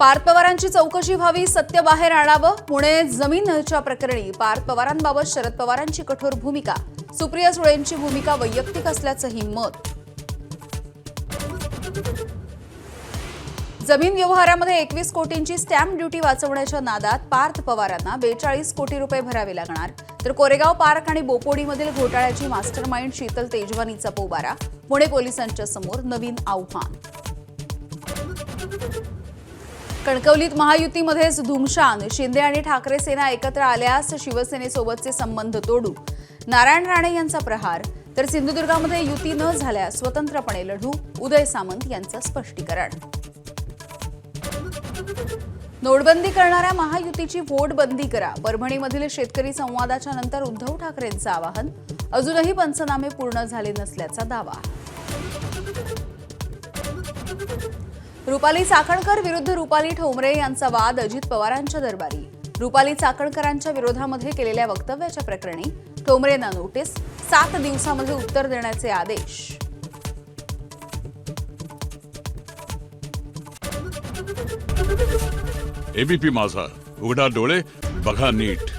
पार्थ पवारांची चौकशी व्हावी, सत्य बाहेर आणावं. पुणे जमीनच्या प्रकरणी पार्थ पवारांबाबत शरद पवारांची कठोर भूमिका. सुप्रिया सुळेंची भूमिका वैयक्तिक असल्याचंही मत. जमीन व्यवहारामध्ये 21 कोटींची स्टॅम्प ड्युटी वाचवण्याच्या नादात पार्थ पवारांना 42 कोटी रुपये भरावे लागणार. तर कोरेगाव पार्क आणि बोपोडीमधील घोटाळ्याची मास्टरमाइंड शीतल तेजवानीचा पोबारा. पुणे पोलिसांच्या समोर नवीन आव्हान. कणकवलीत महायुतीमध्येच धुमशान. शिंदे आणि ठाकरे सेना एकत्र आल्यास शिवसेनेसोबतचे संबंध तोडू. नारायण राणे यांचा प्रहार. तर सिंधुदुर्गामध्ये युती न झाल्यास स्वतंत्रपणे लढू. उदय सामंत यांचं स्पष्टीकरण. नोटबंदी करणाऱ्या महायुतीची व्होट बंदी करा. परभणीमधील शेतकरी संवादाच्या नंतर उद्धव ठाकरेंचं आवाहन. अजूनही पंचनामे पूर्ण झाले नसल्याचा दावा. रुपाली चाकणकर विरुद्ध रुपाली ठोंबरे यांचा वाद अजित पवारांच्या दरबारी. रुपाली चाकणकरांच्या विरोधामध्ये केलेल्या वक्तव्याच्या प्रकरणी ठोंबरेंना नोटीस. 7 दिवसामध्ये उत्तर देण्याचे आदेश. एबीपी माझा, उघडा डोळे बघा नीट.